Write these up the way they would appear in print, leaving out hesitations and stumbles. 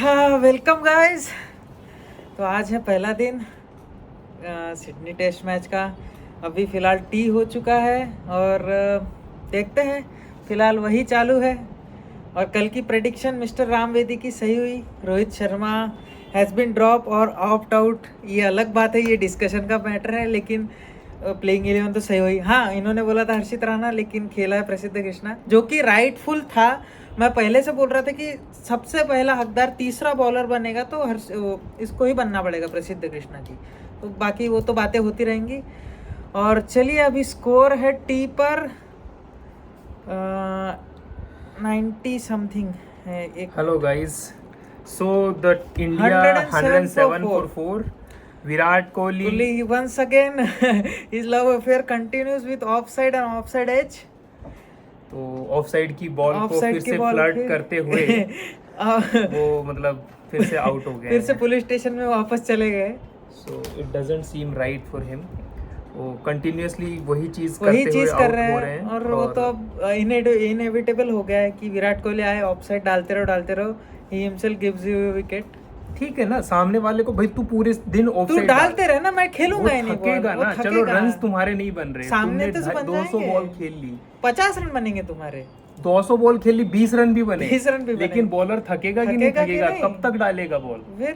हाँ, welcome guys. तो आज है पहला दिन सिडनी टेस्ट मैच का। अभी फ़िलहाल टी हो चुका है और देखते हैं। फ़िलहाल वही चालू है और कल की प्रेडिक्शन मिस्टर रामवेदी की सही हुई। Rohit Sharma has been drop और ऑप्ट आउट, ये अलग बात है, ये डिस्कशन का मैटर है, लेकिन प्लेइंग 11 तो सही हुई। हाँ, इन्होंने बोला था हर्षित राणा, लेकिन खेला है प्रसिद्ध कृष्णा, जो कि राइटफुल था। मैं पहले से बोल रहा था कि सबसे पहला हकदार तीसरा बॉलर बनेगा तो इसको ही बनना पड़ेगा, प्रसिद्ध कृष्णा की। तो बाकी वो तो बातें होती रहेंगी। और चलिए, अभी स्कोर है टी पर 90 समथिंग है। एक hello guys, so the India 107 for 4. Virat Kohli once again his love affair continues with offside and offside edge। तो ऑफसाइड की बॉल को Offside फिर की से बॉल फ्लर्ट फिर- करते हुए वो मतलब फिर से आउट हो गया। फिर से पुलिस स्टेशन में वापस चले गए। So it doesn't seem right for him. वो कंटिन्यूअसली वही चीज वही करते चीज हुए कर आउट रहे हो हैं रहे हैं और वो तो अब इनएविटेबल हो गया है कि विराट कोहली आए, ऑफसाइड डालते रहो, he himself gives you wicket. ठीक है ना, सामने वाले को भाई तू पूरे दिन तू ऑफसाइड डालते रहे ना, मैं खेलूंगा ही नहीं बॉल। थकेगा वो ना। चलो, थकेगा। रन्स तुम्हारे नहीं बन रहे, सामने तुमने तो बन 200 जाएंगे। बॉल खेल ली, 50 रन बनेंगे तुम्हारे। 200 बॉल खेल ली, 20 रन भी बने, 20 रन भी बने। लेकिन बॉलर थकेगा कि नहीं थकेगा कि थकेगा? नहीं? कब तक डालेगा बॉल फिर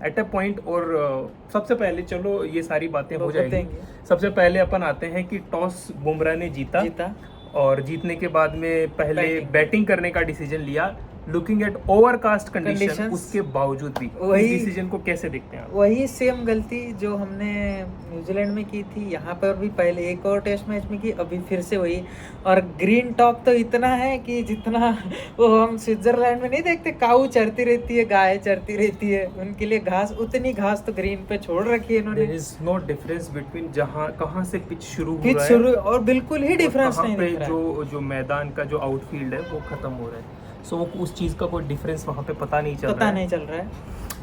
एट अ पॉइंट। और सबसे पहले चलो ये सारी बातें हो जाएंगी। बताएंगे। सबसे पहले अपन आते हैं कि टॉस बुमराह ने जीता और जीतने के बाद में पहले बैटिंग करने का डिसीजन लिया, looking at overcast condition. Conditions। उसके बावजूद भी वही- इस डिसीजन को कैसे देखते हैं आप? वही सेम गलती जो हमने न्यूजीलैंड में की थी, यहाँ पर भी पहले एक और टेस्ट मैच में की, अभी फिर से वही। और ग्रीन टॉप तो इतना है कि जितना वो हम स्विट्जरलैंड में नहीं देखते, काऊ चरती रहती है, गाय चरती रहती है, उनके लिए घास, उतनी घास तो ग्रीन पे छोड़ रखी है इन्होंने। There is no difference between जहां कहां से पिच शुरू हो पिच रहा है शुरू, और बिल्कुल ही और डिफरेंस कहां नहीं पे दिख रहा है। जो मैदान का जो आउटफील्ड है वो खत्म हो रहा है। सो उस चीज का कोई डिफरेंस वहां पे पता नहीं चल रहा है।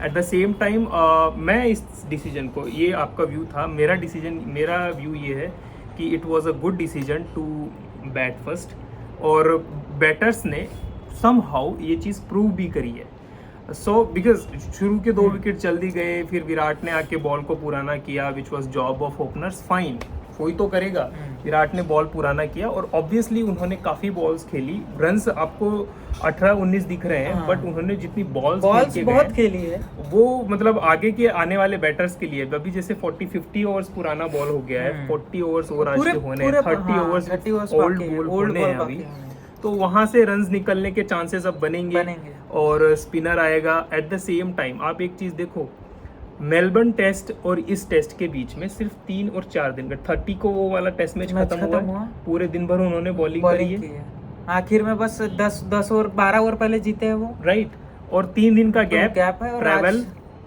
एट द सेम टाइम मैं इस डिसीजन को, ये आपका व्यू था, मेरा व्यू ये है कि it was a good decision to bat first. और बैटर्स ने समहाउ ये चीज़ प्रूव भी करी है। सो बिकॉज शुरू के 2 विकेट जल्दी गए, फिर विराट ने आके बॉल को पुराना किया, which was job of openers, fine, कोई तो करेगा। विराट ने बॉल पुराना किया और ऑब्वियसली उन्होंने काफी बॉल्स खेली। रन्स आपको 18-19 दिख रहे हैं, बट उन्होंने जितनी बॉल्स बहुत खेली है वो मतलब आगे के आने वाले बैटर्स के लिए। अभी जैसे 40-50 ओवर्स पुराना बॉल हो गया है, 40 ओवर्स और आज के होने हैं, 30 ओवर्स ओल्ड बॉल होने हैं अभी, तो वहां से रन्स निकलने के चांसेस अब बनेंगे और स्पिनर आएगा। एट द सेम टाइम आप एक चीज देखो, मेलबर्न टेस्ट और इस टेस्ट के बीच में सिर्फ 3 और 4 दिन का, 30 को वो वाला टेस्ट मैच खत्म हुआ, पूरे दिन भर उन्होंने बॉलिंग करी है। आखिर में बस 10 और 12 ओवर पहले जीते हैं वो, राइट। और 3 दिन का गैप है और ट्रैवल,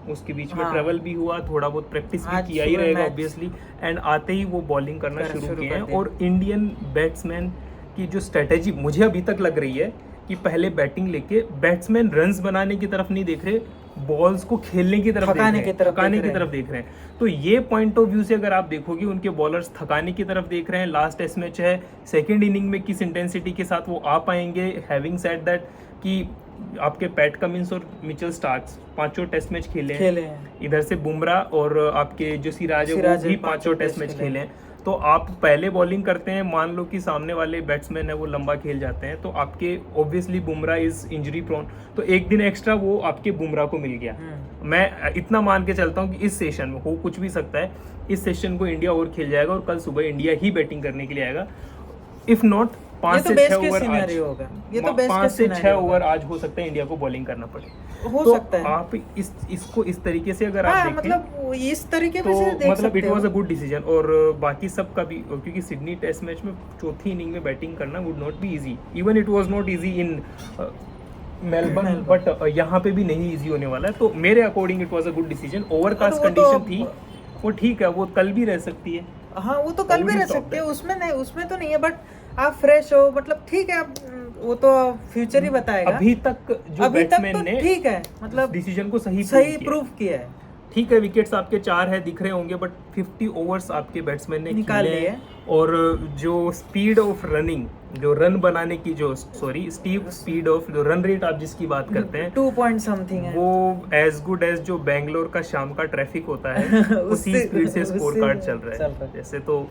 उसके बीच में ट्रैवल भी हुआ, थोड़ा बहुत प्रैक्टिस भी किया ही रहेगा ऑब्वियसली, एंड आते ही वो बॉलिंग करना शुरू किए हैं। और इंडियन बैट्समैन की जो स्ट्रेटेजी मुझे अभी तक लग रही है कि पहले बैटिंग लेके बैट्समैन रन्स बनाने की तरफ नहीं देख रहे, बॉल्स को खेलने की तरफ थकाने की तरफ देख रहे हैं। तो ये पॉइंट ऑफ व्यू से अगर आप देखोगे, उनके बॉलर्स थकाने की तरफ देख रहे हैं। लास्ट टेस्ट मैच है, सेकंड इनिंग में किस इंटेंसिटी के साथ वो आ पाएंगे। हैविंग सेड दैट कि आपके पैट कमिंस और मिचेल स्टार्क्स 5 टेस्ट मैच खेले हैं। इधर से बुमराह और आपके जो सिराज है वो भी 5 टेस्ट मैच खेले हैं। तो आप पहले बॉलिंग करते हैं, मान लो कि सामने वाले बैट्समैन है वो लंबा खेल जाते हैं, तो आपके obviously Bumrah is injury prone, तो एक दिन एक्स्ट्रा वो आपके बुमराह को मिल गया। मैं इतना मान के चलता हूँ कि इस सेशन में हो कुछ भी सकता है, इस सेशन को इंडिया और खेल जाएगा और कल सुबह इंडिया ही बैटिंग करने के लिए आएगा। इफ नॉट 5 से 6 ओवर आज होगा, ये तो 5 से 6 ओवर आज हो सकता है इंडिया को बॉलिंग करना पड़े, हो तो सकता है। आप इसको इस तरीके से अगर आप देखें, मतलब इस तरीके तो से देख मतलब इट सकते वाज हो। अ गुड डिसीजन। और बाकी सब का भी, क्योंकि सिडनी टेस्ट मैच में चौथी इनिंग में बैटिंग करना would not be easy, even it was not easy in Melbourne, but यहाँ पे भी नहीं इजी होने वाला है। तो मेरे according it was a good decision. Overcast condition थी, वो ठीक है, वो कल भी रह सकती है। हाँ, वो तो कल भी रह सकती है, उसमें नहीं, उसमें तो नहीं है, बट आप फ्रेश हो, मतलब ठीक है, वो तो फ्यूचर ही बताएगा। अभी तक जो बैट्समैन ने ठीक है, मतलब डिसीजन को सही प्रूव किया है। ठीक है विकेट्स आपके 4 है दिख रहे होंगे, बट 50 ओवर्स आपके बैट्समैन ने निकाल खेले लिए। हैं। और जो स्पीड ऑफ रनिंग, जो रन बनाने की जो स्टीप स्पीड ऑफ जो रन रेट आप जिसकी बात करते हैं 2 पॉइंट समथिंग है, वो एज गुड एज जो बेंगलोर का शाम का ट्रैफिक होता है उसी स्पीड से स्कोर कार्ड चल रहा है। जैसे तो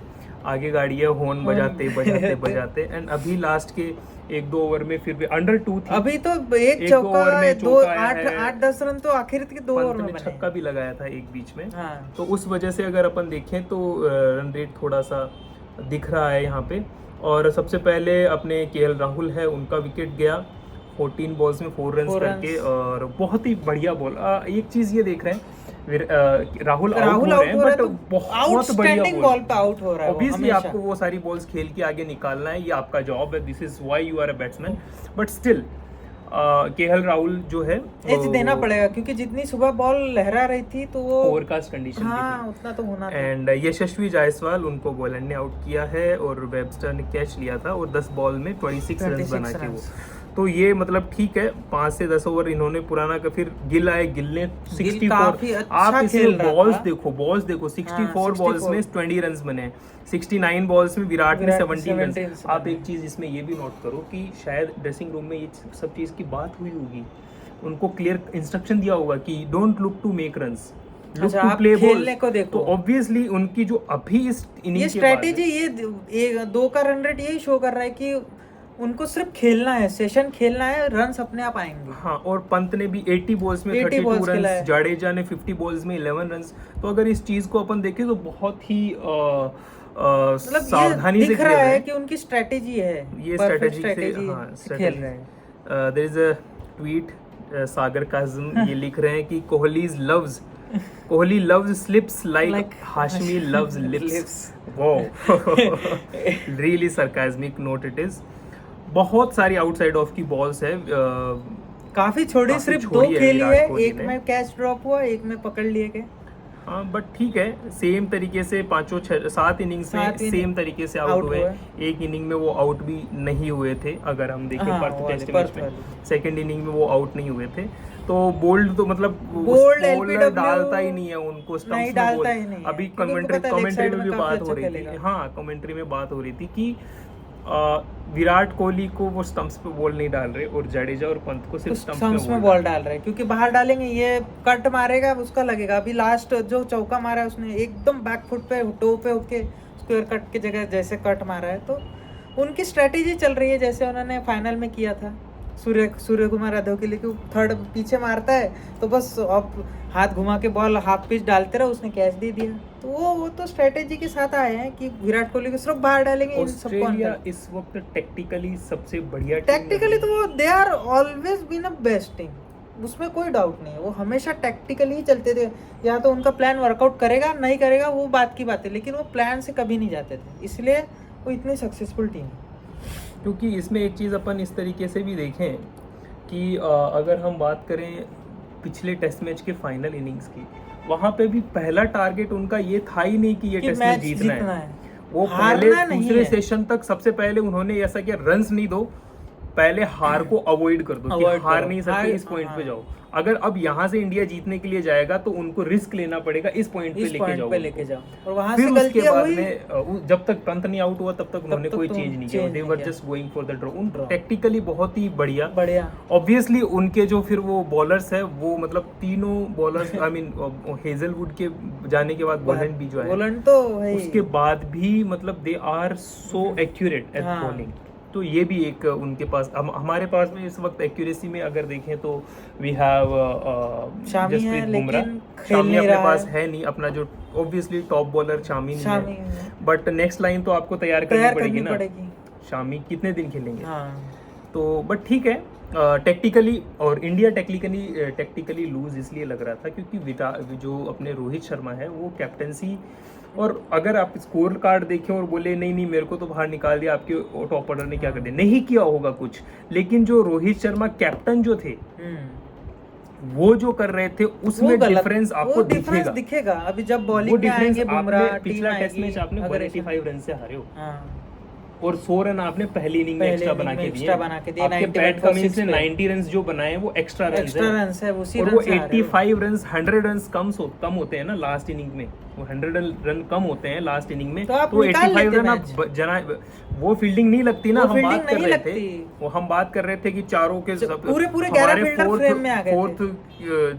आगे गाड़ी है, हॉर्न बजाते बजाते बजाते, एंड अभी लास्ट के 1-2 ओवर में फिर भी अंडर 2 थी। अभी तो एक चौका, 8-10 रन तो आखिर के 2 ओवर में बने। छक्का भी लगाया था एक बीच में। हाँ। तो उस वजह से अगर अपन देखें तो रन रेट थोड़ा सा दिख रहा है यहाँ पे। और सबसे पहले अपने केएल राहुल है, उनका विकेट गया 14 बॉल्स में 4 रन करके, और बहुत ही बढ़िया बॉल। एक चीज ये देख रहे हैं राहुल आउट हो रहे हैं, बट बहुत बढ़िया बॉल पे आउट हो रहा है। ऑब्वियसली आपको वो सारी बॉल्स खेल के आगे निकालना है, ये आपका जॉब है, this is why you are a batsman. But still KL Rahul जो है एज देना पड़ेगा, क्योंकि जितनी सुबह बॉल लहरा रही थी तो वो ओवरकास्ट कंडीशन हाँ, उतना तो होना था। एंड यशस्वी जायसवाल, उनको बॉलर ने आउट किया है और वेबस्टर ने कैच लिया था, और 10 बॉल में 26 रन बना के वो। तो ये मतलब ठीक है, 5 से 10 ओवर इन्होंने पुराना का। फिर गिल आए, गिल ने 64, आप इसे बॉल्स देखो 64 बॉल्स में 20 रन बने, 69 बॉल्स में विराट ने 17 रन। आप एक चीज इसमें ये भी नोट करो कि शायद ड्रेसिंग रूम में ये सब चीज की बात हुई होगी, उनको क्लियर इंस्ट्रक्शन दिया होगा कि don't look to make runs, look to play ball को देखो। तो ऑब्वियसली उनकी जो अभी इस इनिंग ये स्ट्रेटेजी, ये 2 का रन रेट यही शो कर रहा है कि उनको सिर्फ खेलना है, सेशन खेलना है, रन्स अपने आप आएंगे। हाँ, और पंत ने भी 80 बॉल्स में 32 रन्स, जाडेजा ने 50 बॉल्स में 11 रन्स। तो अगर इस चीज को अपन देखें तो बहुत ही मतलब सावधानी से दिख रहा है कि उनकी स्ट्रेटेजी है, ये स्ट्रेटेजी से खेल रहे हैं। There is a tweet, Sagar Kazam ये लिख रहे हैं कि Kohli loves slips like Hashmi loves lips. Wow, really sarcastic note it is. बहुत सारी आउटसाइड ऑफ की बॉल्स है, काफी छोड़ी, सिर्फ 2 खेली है, एक में कैच ड्रॉप हुआ, एक में पकड़ लिए गए। हाँ, बट ठीक है, सेम तरीके से 5-7 इनिंग्स में सेम तरीके से आउट हुए। एक इनिंग में वो आउट भी नहीं हुए थे, अगर हम देखें पर्थ टेस्ट मैच में सेकंड इनिंग में वो आउट नहीं हुए थे। तो बोल्ड तो मतलब बोल्ड डालता ही नहीं है उनको स्टंप्स में बोल। अभी कमेंट्री में भी बात हो रही थी, हाँ कमेंट्री में बात हो रही थी कि विराट कोहली को वो स्टंप्स पे बॉल नहीं डाल रहे और जडेजा और पंत को सिर्फ स्टंप्स में बॉल डाल रहे, क्योंकि बाहर डालेंगे ये कट मारेगा, उसका लगेगा। अभी लास्ट जो चौका मारा है उसने एकदम बैक फुट पे टो पे होके स्क्वायर कट की जगह जैसे कट मारा है। तो उनकी स्ट्रेटेजी चल रही है जैसे उन्होंने फाइनल में किया था सूर्य कुमार यादव के लिए, क्योंकि थर्ड पीछे मारता है तो बस अब हाथ घुमा के बॉल हाफ पिच डालते रहे, उसने कैच दे दिया। तो वो तो स्ट्रेटेजी के साथ आए हैं कि विराट कोहली को सिर्फ बाहर डालेंगे। ऑस्ट्रेलिया इस वक्त टेक्टिकली सबसे बढ़िया, टेक्टिकली तो वो they are always been a best team, उसमें कोई डाउट नहीं है। वो हमेशा टेक्टिकली ही चलते थे, या तो उनका प्लान वर्कआउट करेगा नहीं करेगा वो बात की बात है, लेकिन वो प्लान से कभी नहीं जाते थे, इसलिए वो इतनी सक्सेसफुल टीम है। क्योंकि इसमें एक चीज़ अपन इस तरीके से भी देखें कि अगर हम बात करें पिछले टेस्ट मैच के फाइनल इनिंग्स की, वहाँ पे भी पहला टारगेट उनका ये था ही नहीं कि ये टेस्ट मैच जीतना है। वो पहले दूसरे सेशन तक सबसे पहले उन्होंने ऐसा किया, रन्स नहीं दो, पहले हार को अवॉइड कर दो कि हार नहीं सकते, इस पॉइंट पे जाओ। अगर अब यहाँ से इंडिया जीतने के लिए जाएगा तो उनको रिस्क लेना पड़ेगा, इस पॉइंट पे लेके जाओ। और वहां से गलतियां हुई, जब तक पंत नहीं आउट हुआ तब तक उन्होंने कोई चेंज नहीं किया, they were just going for the draw. Tactically बहुत ही बढ़िया। ऑब्वियसली उनके जो फिर वो बॉलर्स है वो मतलब तीनों बॉलर्स आई मीन हेजलवुड के जाने के बाद बोलेंड भी जो है तो उसके बाद भी मतलब they are so accurate at bowling. तो ये भी एक उनके पास, हमारे पास में इस वक्त एक्यूरेसी में अगर देखें तो वी हैव जसप्रीत बुमराह। शामी अपने पास है नहीं, अपना जो ऑब्वियसली टॉप बॉलर शामी नहीं है, बट नेक्स्ट लाइन तो आपको तैयार करनी पड़ेगी ना। शामी कितने दिन खेलेंगे? तो बट ठीक है, टेक्टिकली और इंडिया टेक्टिकली लूज इसलिए लग रहा था क्योंकि जो अपने रोहित शर्मा है वो कैप्टनसी, और अगर आप स्कोर कार्ड देखें और बोले नहीं मेरे को तो बाहर निकाल दिया, आपके टॉप ऑर्डर ने क्या कर दिया, नहीं किया होगा कुछ, लेकिन जो रोहित शर्मा कैप्टन जो थे वो जो कर रहे थे उसमें डिफरेंस आपको दिखेगा। अभी जब बॉलिंग में आएंगे बुमराह, पिछला टेस्ट मैच आपने 185 रन से हारे हो, और 100 रन आपने पहली इनिंग में एक्स्ट्रा बना के दिए। आपके पैट कमिंस ने 90 रन जो बनाए वो एक्स्ट्रा रन है, और वो 85 रन 100 रन कम होते हैं ना लास्ट इनिंग में, वो 100 रन कम होते हैं लास्ट इनिंग में, तो 85 रन आप जना वो फील्डिंग नहीं लगती ना। हम बात कर रहे थे, वो हम बात कर रहे थे कि चारों के पूरे 11 फील्डर फ्रेम में आ गए थे। फोर्थ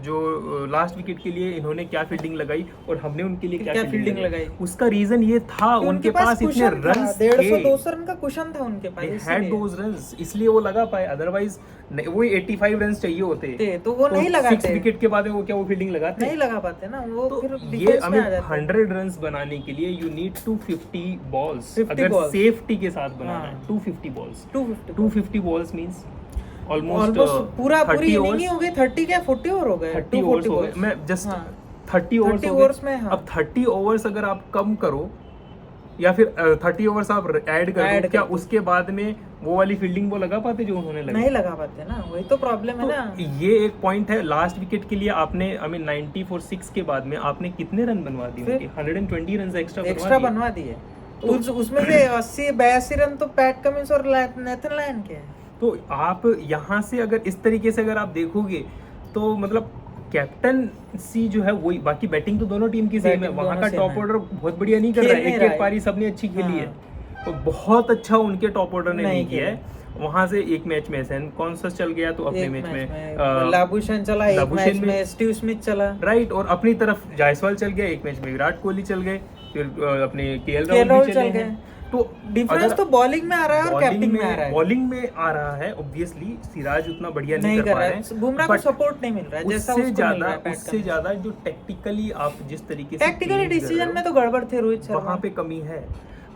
जो लास्ट विकेट के लिए इन्होंने क्या फील्डिंग लगाई और हमने उनके लिए क्या फील्डिंग लगाई, उसका रीजन ये था उनके पास इतने रन, 150-200 रन का कुशन था उनके पास, हैड दोस रन्स, इसलिए वो लगा पाए, अदरवाइज वो 85 रन चाहिए होते तो वो नहीं लगाते। 6 विकेट के बाद वो क्या वो फील्डिंग लगाते नहीं लगा पाते ना वो, तो फिर ये हमें 100 रन बनाने के लिए यू नीड 250 बॉल्स, अगर सेफ्टी के साथ बनाना है 250 बॉल्स, 250 बॉल्स मींस ऑलमोस्ट पूरी इनिंग ही हो गई, 30 क्या 40 ओवर हो गए, 30 ओवर्स हो गए। मैं जस्ट 30 ओवर्स में, अब 30 ओवर्स अगर आप कम करो या फिर 30 ओवर्स आप ऐड कर दो, क्या उसके बाद में वो वाली फील्डिंग वो लगा पाते जो उन्होंने लगाई? नहीं लगा पाते ना, वही तो प्रॉब्लम है ना। ये एक पॉइंट है। लास्ट विकेट के लिए आपने 90 for 6 के बाद में आपने कितने रन बनवा दिए? 120 रन एक्स्ट्रा बनवा दिए। उसमें से 80-82 रन तो पैट कमिंस और नेथन लायन के हैं। तो आप यहाँ से अगर इस तरीके से अगर आप देखोगे तो मतलब कैप्टनसी जो है वही, बाकी बैटिंग तो दोनों टीम की सेम है। वहाँ का टॉप ऑर्डर बहुत बढ़िया नहीं कर रहा है, एक पारी सबने अच्छी खेली है, तो बहुत अच्छा उनके टॉप ऑर्डर ने नहीं किया है। वहां से एक मैच में सेन कॉन्सस चल गया, तो अपने मैच में लाबुशेन चला, एक मैच में स्टीव स्मिथ चला, राइट, और अपनी तरफ जायसवाल चल गया, एक मैच में विराट कोहली चल गए, फिर अपने केएल राहुल भी चले गए। तो डिफरेंस तो बॉलिंग में आ रहा है और कैप्टन में आ रहा है। बॉलिंग में आ रहा है ऑब्वियसली, सिराज उतना बढ़िया नहीं कर पा रहे हैं, बुमराह को सपोर्ट नहीं मिल रहा है जैसा उसको मिल रहा है। उससे ज्यादा जो टेक्निकली आप जिस तरीके से टेक्निकली डिसीजन में तो गड़बड़ थे रोहित शर्मा, वहां पे कमी है।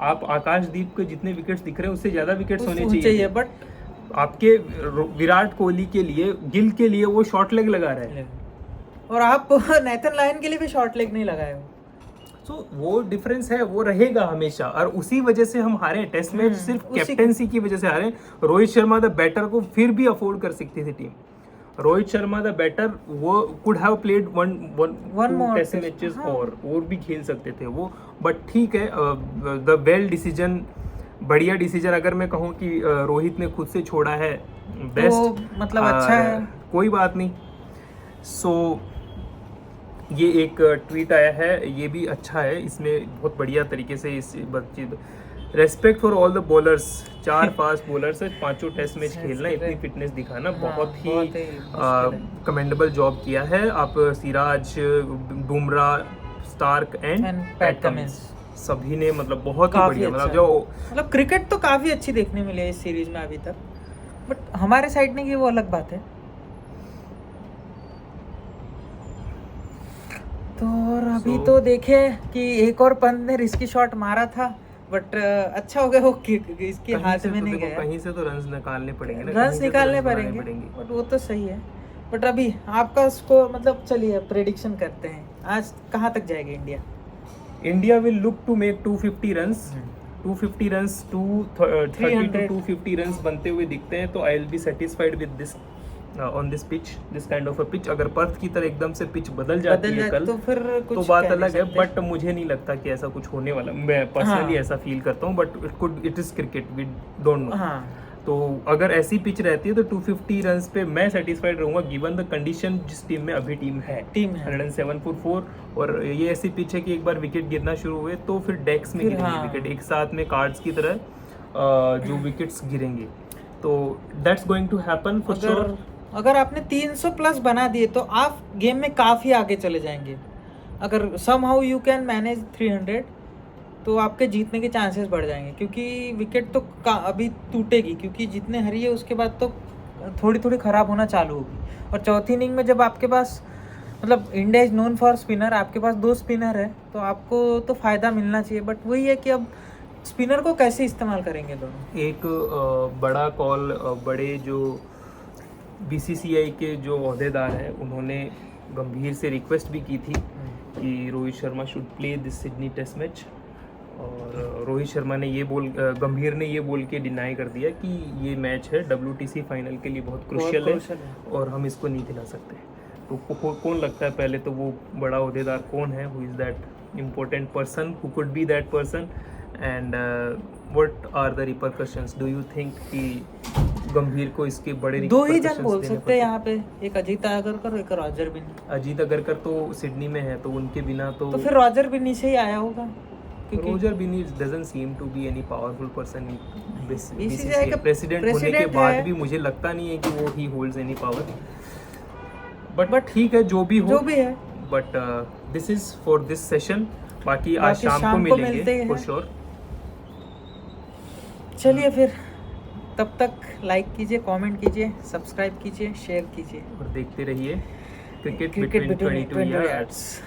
आप आकाशदीप के जितने विकेट्स दिख रहे हैं उससे ज्यादा विकेट्स होने चाहिए, बट आपके विराट कोहली के लिए, गिल के लिए वो शॉर्ट लेग लगा रहे हैं और आप नेथन लायन के लिए भी शॉर्ट लेग नहीं लगाए हो। सो वो डिफरेंस है, वो रहेगा हमेशा, और उसी वजह से हम हारे टेस्ट मैच, सिर्फ कैप्टेंसी की वजह से हारे। रोहित शर्मा द बैटर को फिर भी अफोर्ड कर सकती थी team. Rohit Sharma the batter वो could have played one test matches और भी खेल सकते थे वो, बट ठीक है, द वेल डिसीजन, बढ़िया डिसीजन। अगर मैं कहूँ कि रोहित ने खुद से छोड़ा है बेस्ट, मतलब अच्छा है, कोई बात नहीं। सो ये एक ट्वीट आया है, ये भी अच्छा है, इसमें बहुत बढ़िया तरीके से इस बातचीत, respect for all the bowlers, 4 fast bowlers है, 5 टेस्ट मैच खेलना, इतनी फिटनेस दिखाना, बहुत ही कमेंडेबल जॉब किया है आप। Siraj, Bumrah, Starc and Pat Cummins सभी ने मतलब बहुत ही बढ़िया, मतलब क्रिकेट तो काफी अच्छी देखने मिली है इस सीरीज में अभी तक, बट हमारे साइड ने की वो अलग बात है। तो और अभी तो देखे कि एक और पंत ने रिस्की शॉट मारा था, बट अच्छा हो गया वो इसके हाथ में नहीं गया। कहीं से तो रन्स निकालने पड़ेंगे ना, रन्स निकालने पड़ेंगे, बट वो तो सही है। बट अभी आपका स्कोर, मतलब चलिए प्रेडिक्शन करते हैं, आज कहाँ तक जाएगी India? India will look to make 250 runs, 250 runs, 230 to 250 runs बनते हुए दिखते हैं, तो I will be satisfied with this on this pitch, this kind of a pitch. अगर पर्थ की तरह एकदम से पिच बदल जाती है कल, तो फिर कुछ तो बात अलग है, बट मुझे नहीं लगता कि ऐसा कुछ होने वाला, मैं पर्सनली ऐसा फील करता हूँ, but it is cricket, we don't know. तो अगर ऐसी पिच रहती है तो 250 रन्स पे मैं सेटिस्फाइड रहूंगा, गिवन द कंडीशन जिस टीम में अभी टीम है 107 for 4, और ये ऐसी पिच है कि एक बार विकेट गिरना शुरू हुए तो फिर डेक्स में गिरेंगे विकेट एक साथ में, कार्ड्स की तरह जो विकेट्स गिरेंगे, तो that's going to happen for sure. अगर आपने 300 प्लस बना दिए तो आप गेम में काफ़ी आगे चले जाएंगे। अगर समहाउ यू कैन मैनेज 300 तो आपके जीतने के चांसेस बढ़ जाएंगे, क्योंकि विकेट तो अभी टूटेगी, क्योंकि जितने हरी है उसके बाद तो थोड़ी थोड़ी ख़राब होना चालू होगी। और चौथी इनिंग में जब आपके पास, मतलब India is known for spinner, आपके पास 2 स्पिनर है तो आपको तो फ़ायदा मिलना चाहिए, बट वही है कि अब स्पिनर को कैसे इस्तेमाल करेंगे दोनों। एक बड़ा कॉल, बड़े जो BCCI के जो अहदेदार हैं उन्होंने गंभीर से रिक्वेस्ट भी की थी कि Rohit Sharma should play this Sydney test match, और रोहित शर्मा ने गंभीर ने ये बोल के डिनाई कर दिया कि ये मैच है WTC फाइनल के लिए बहुत क्रूशियल है और हम इसको नहीं खिला सकते। तो कौन लगता है पहले तो वो बड़ा अहदेदार कौन है, who is that important person who could be that person, and what are the repercussions? Do you think कि गंभीर को इसके बड़े दो ही जन repercussions बोल देने सकते हैं यहाँ पे, एक अजीत अगरकर और एक रॉजर बिन्नी। अजीत अगरकर तो सिडनी में है, तो उनके बिना तो फिर रॉजर बिन्नी से ही आया होगा, क्योंकि Roger Binny doesn't seem to be any powerful person in BCCI BCCI. का प्रेसिडेंट होने के president बाद है। भी मुझे लगता नहीं है कि वो ही होल्ड्स एनी पावर, बट ठीक है जो भी हो, जो भी है। But this is for this session. बाकी आज बाकी शाम को मिलते मिलेंगे हैं। For sure. चलिए फिर, तब तक लाइक कीजिए, कमेंट कीजिए, सब्सक्राइब कीजिए, शेयर कीजिए और देखते रहिए cricket cricket between 22 between yards. Yards.